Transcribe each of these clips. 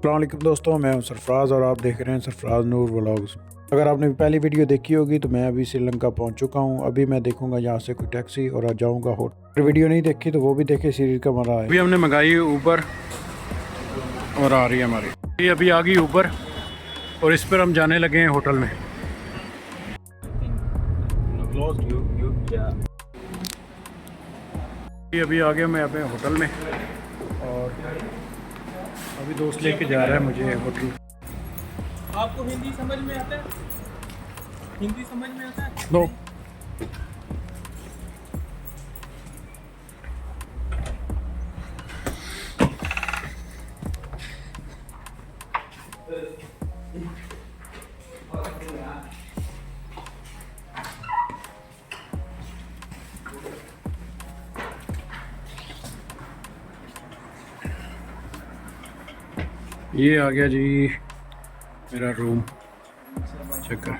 अस्सलाम वालेकुम दोस्तों, मैं हूं सरफराज और आप देख रहे हैं सरफराज नूर व्लॉग्स। अगर आपने पहली वीडियो देखी होगी तो मैं अभी श्रीलंका पहुंच चुका हूं। अभी मैं देखूंगा यहाँ से कोई टैक्सी और आ जाऊंगा होटल। अगर वीडियो नहीं देखी तो वो भी देखे, सीरीज का मजा है। अभी हमने मंगाई ऊबर और आ रही है हमारी। अभी आ गई ऊबर और इस पर हम जाने लगे हैं होटल में। अभी आ गया मैं अपने होटल में और अभी दोस्त लेके जा रहा है मुझे होटल। आपको हिंदी समझ में आता है? हिंदी समझ में आता है? नो। ये आ गया जी मेरा रूम। चेक कर।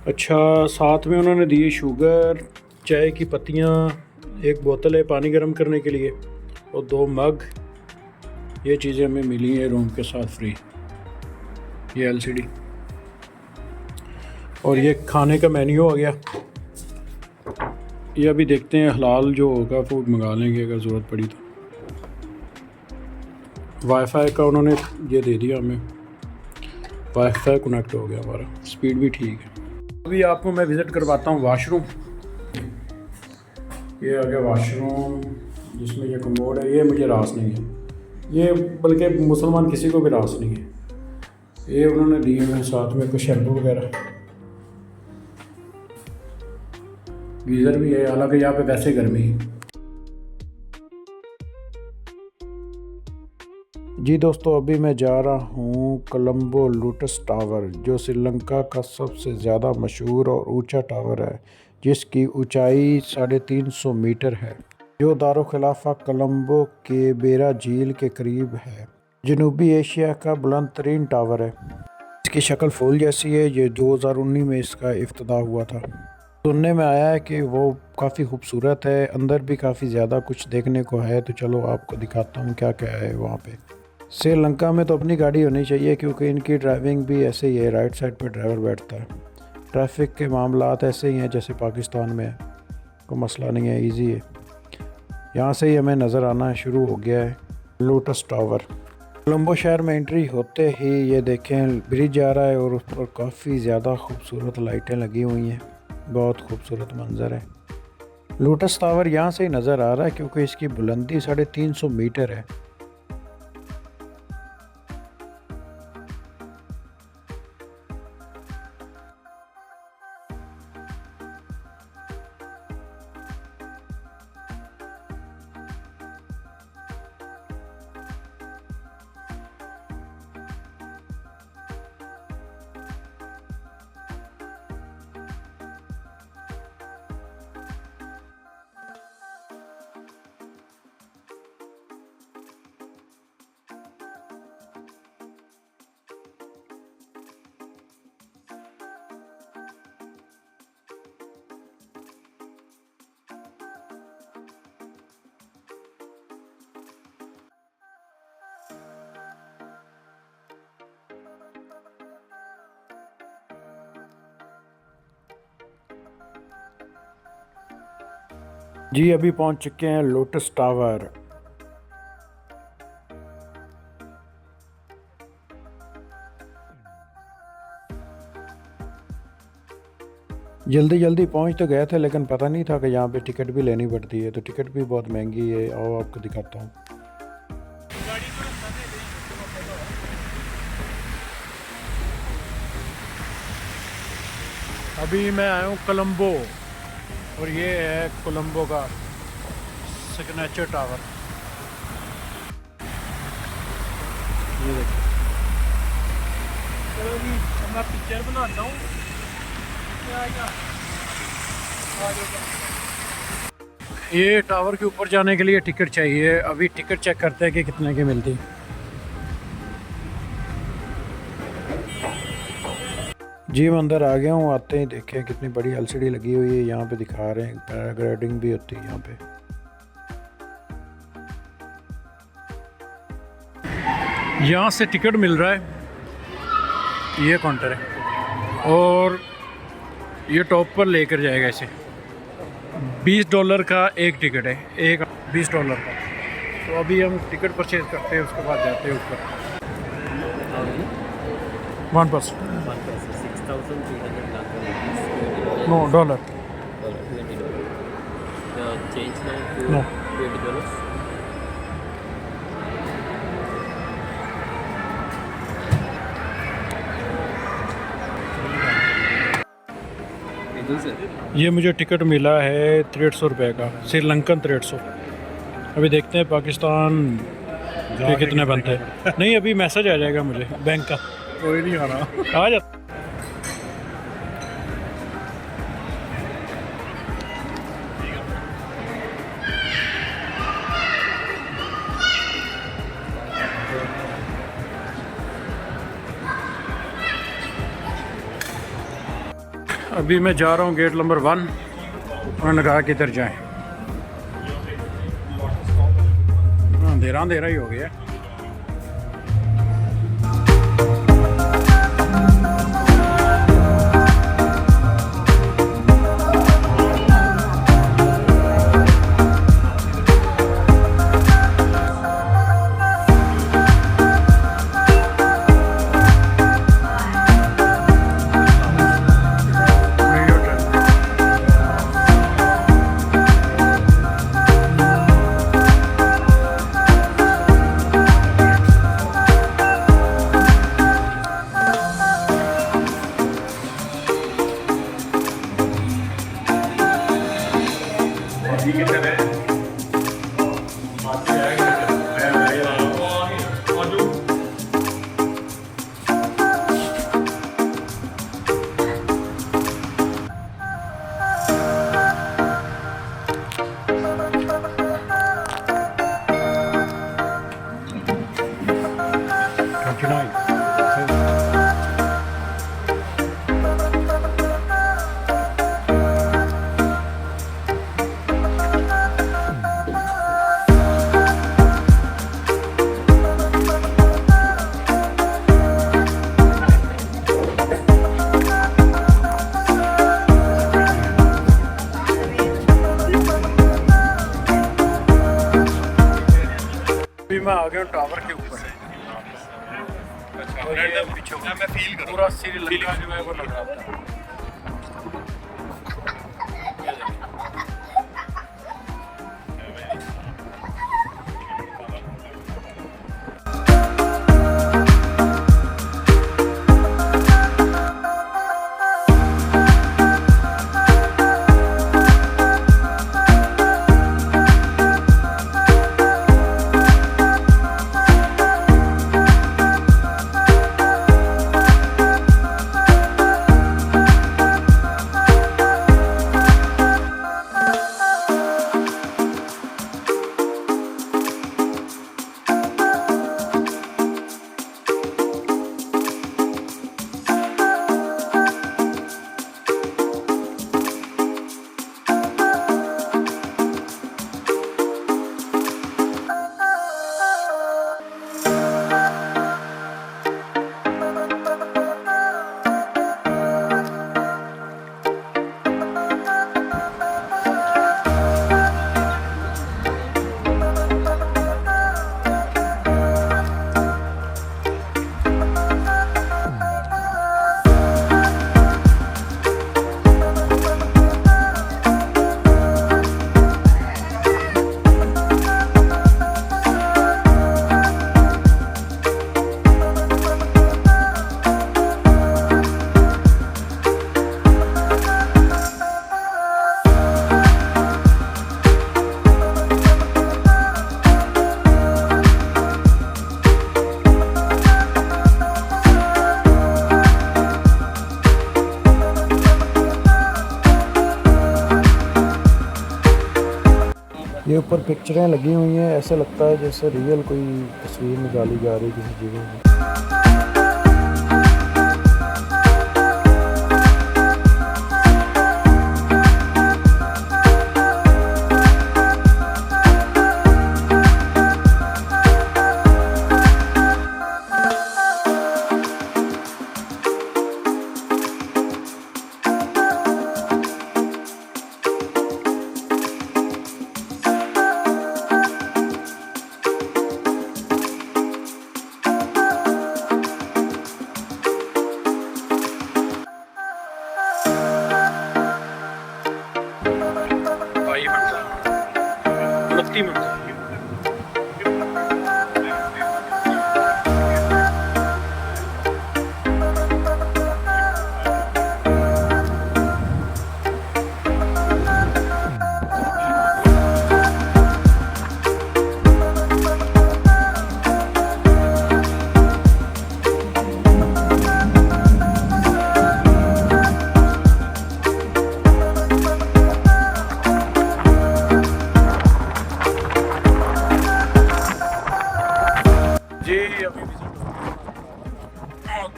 अच्छा, साथ में उन्होंने दी शुगर, चाय की पत्तियाँ, एक बोतल है पानी गर्म करने के लिए और 2 मग। ये चीज़ें हमें मिली हैं रूम के साथ फ्री। ये एलसीडी और ये खाने का मेन्यू आ गया। ये अभी देखते हैं, हलाल जो होगा वो मंगा लेंगे अगर ज़रूरत पड़ी तो। वाईफाई का उन्होंने ये दे दिया हमें, वाईफाई कनेक्ट हो गया हमारा, स्पीड भी ठीक है। अभी आपको मैं विज़िट करवाता हूँ वाशरूम। ये आ गया वाशरूम जिसमें ये कमोड है। ये मुझे रास नहीं है, ये बल्कि मुसलमान किसी को भी रास नहीं है। ये उन्होंने दिए हैं साथ में कुछ शैम्पू वगैरह, गीज़र भी है, हालांकि यहाँ पे वैसे गर्मी है। जी दोस्तों, अभी मैं जा रहा हूँ कोलंबो लोटस टावर, जो श्रीलंका का सबसे ज़्यादा मशहूर और ऊंचा टावर है, जिसकी ऊंचाई 350 मीटर है, जो दारुल खिलाफा कोलंबो के बेरा झील के करीब है। जनूबी एशिया का बुलंद तरीन टावर है। इसकी शक्ल फूल जैसी है। ये 2019 में इसका इफ्तिताह हुआ था। सुनने में आया है कि वो काफ़ी खूबसूरत है, अंदर भी काफ़ी ज़्यादा कुछ देखने को है। तो चलो आपको दिखाता हूँ क्या क्या है वहाँ पे। श्रीलंका में तो अपनी गाड़ी होनी चाहिए क्योंकि इनकी ड्राइविंग भी ऐसे ही है, राइट साइड पर ड्राइवर बैठता है। ट्रैफिक के मामलात ऐसे ही हैं जैसे पाकिस्तान में है, कोई मसला नहीं है, इजी है। यहाँ से ही हमें नज़र आना शुरू हो गया है लोटस टावर। कोलंबो शहर में एंट्री होते ही ये देखें ब्रिज जा रहा है और उस पर काफ़ी ज़्यादा खूबसूरत लाइटें लगी हुई हैं। बहुत खूबसूरत मंजर है। लोटस टावर यहाँ से ही नज़र आ रहा है क्योंकि इसकी बुलंदी 350 मीटर है। जी अभी पहुंच चुके हैं लोटस टावर। जल्दी जल्दी पहुंच तो गए थे लेकिन पता नहीं था कि यहाँ पे टिकट भी लेनी पड़ती है, तो टिकट भी बहुत महंगी है। आओ आपको दिखाता हूँ। अभी मैं आया हूँ कोलंबो और ये है कोलंबो का सिग्नेचर टावर। ये देखिए। चलो जी, मैं पिक्चर बनाता हूँ। ये टावर के ऊपर जाने के लिए टिकट चाहिए। अभी टिकट चेक करते हैं कि कितने की मिलती। जी मैं अंदर आ गया हूँ। आते ही देखें कितनी बड़ी एलसीडी लगी हुई है, यहाँ पे दिखा रहे हैं, पैराग्लाइडिंग भी होती है यहाँ पे। यहाँ से टिकट मिल रहा है, ये काउंटर है और ये टॉप पर लेकर जाएगा इसे। $20 का एक टिकट है, एक $20 का। तो अभी हम टिकट परचेज करते हैं, उसके बाद जाते हैं ऊपर। 1% नो $. No. ये मुझे टिकट मिला है 150 रुपये का, श्रीलंकन 150। अभी देखते हैं पाकिस्तान के कितने बनते हैं। नहीं, अभी मैसेज आ जाएगा मुझे बैंक का। कोई नहीं आ रहा। आ जा। अभी मैं जा रहा हूँ गेट नंबर 1। उन्होंने कहा किधर जाएं। अंधेरा ही हो गया। मैं आ गया टावर के ऊपर। मैं फील करूँ पूरा श्रीलंका जो है वो लग रहा था। ये ऊपर पिक्चरें लगी हुई हैं, ऐसा लगता है जैसे रियल कोई तस्वीर निकाली जा रही है किसी जगह में। तीसरी मंजिल। जी अभी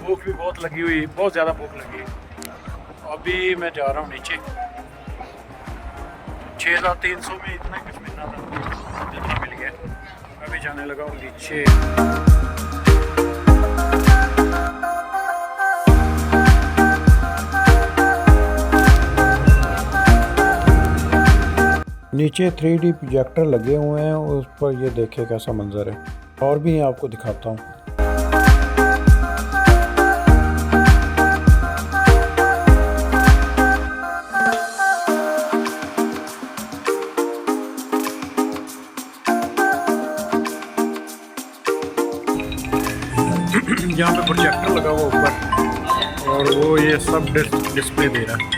भूख भी बहुत लगी हुई, बहुत ज़्यादा भूख लगी है। अभी मैं जा रहा हूँ नीचे। 6,300 में इतना कुछ मिलना था जितना मिल गया। अभी जाने लगा हूँ नीचे। नीचे 3D प्रोजेक्टर लगे हुए हैं, उस पर ये देखे कैसा मंजर है। और भी आपको दिखाता हूँ। यहाँ पे प्रोजेक्टर लगा हुआ ऊपर और वो ये सब डिस्प्ले दे रहा है।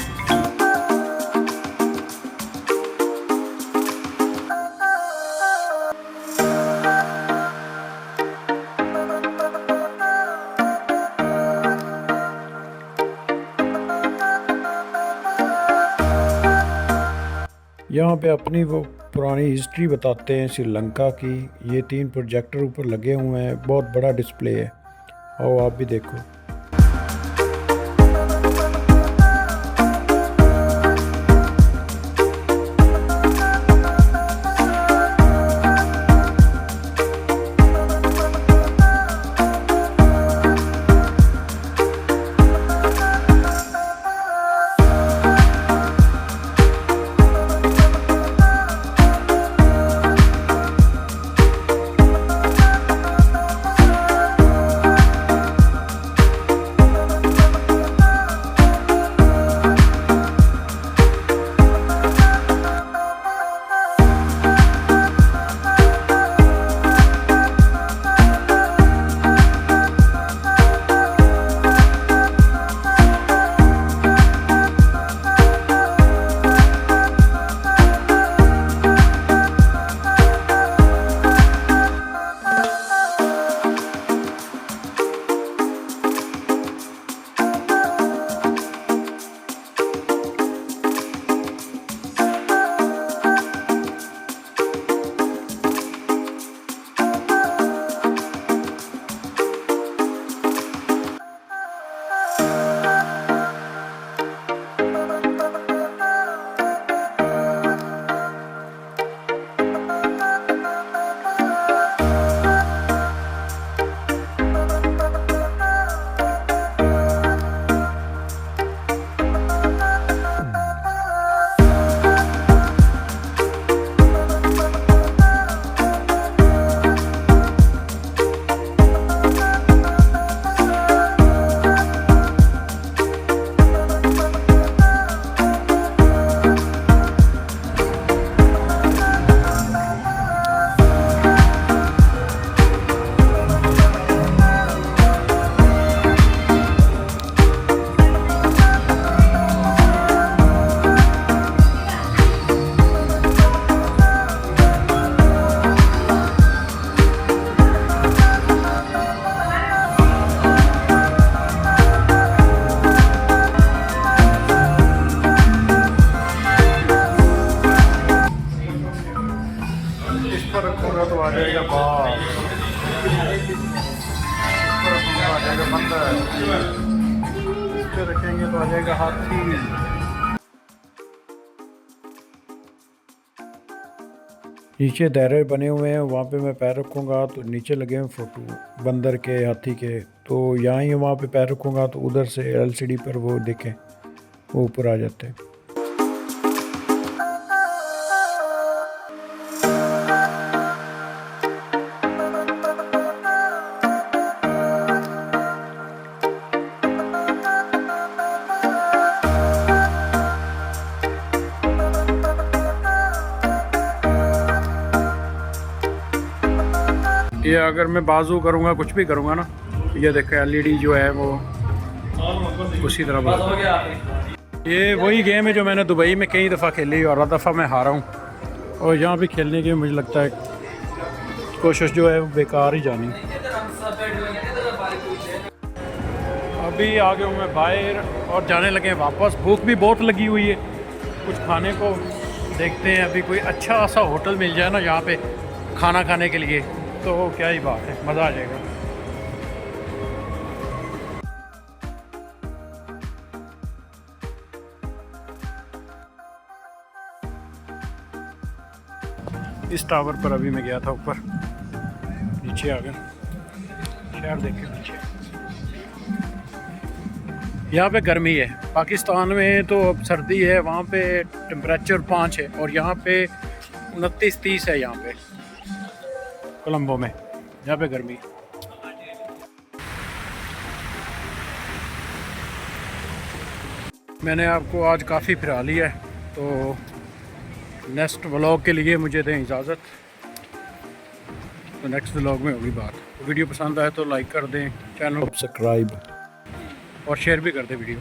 यहाँ पे अपनी वो पुरानी हिस्ट्री बताते हैं श्रीलंका की। ये 3 प्रोजेक्टर ऊपर लगे हुए हैं, बहुत बड़ा डिस्प्ले है। और आप भी देखो। रखेंगे तो आ जाएगा हाथी। नीचे दायरे बने हुए हैं, वहाँ पे मैं पैर रखूँगा तो नीचे लगे हुए फोटो बंदर के, हाथी के। तो यहाँ ही वहाँ पे पैर रखूँगा तो उधर से एलसीडी पर वो देखें, वो ऊपर आ जाते हैं। ये अगर मैं बाजू करूँगा कुछ भी करूँगा ना, ये देखो LED जो है वो उसी तरह बना। ये वही गेम है जो मैंने दुबई में कई दफ़ा खेली और हर दफ़ा मैं हारा हूँ, और यहाँ भी खेलने की मुझे लगता है कोशिश जो है वो बेकार ही जानी। अभी आ गया हूँ मैं बाहर और जाने लगे हैं वापस। भूख भी बहुत लगी हुई है, कुछ खाने को देखते हैं। अभी कोई अच्छा सा होटल मिल जाए ना यहाँ पे खाना खाने के लिए, तो क्या ही बात है, मज़ा आ जाएगा। इस टावर पर अभी मैं गया था ऊपर, नीचे आ गया। शहर देख के पीछे यहाँ पे गर्मी है। पाकिस्तान में तो अब सर्दी है, वहाँ पे टेम्परेचर 5 है और यहाँ पे 29-30 है। यहाँ पे कोलंबो में यहाँ पे गर्मी। मैंने आपको आज काफ़ी फिरा लिया है, तो नेक्स्ट व्लॉग के लिए मुझे दें इजाज़त। तो नेक्स्ट व्लॉग में होगी बात। वीडियो पसंद आए तो लाइक कर दें, चैनल सब्सक्राइब और शेयर भी कर दें वीडियो।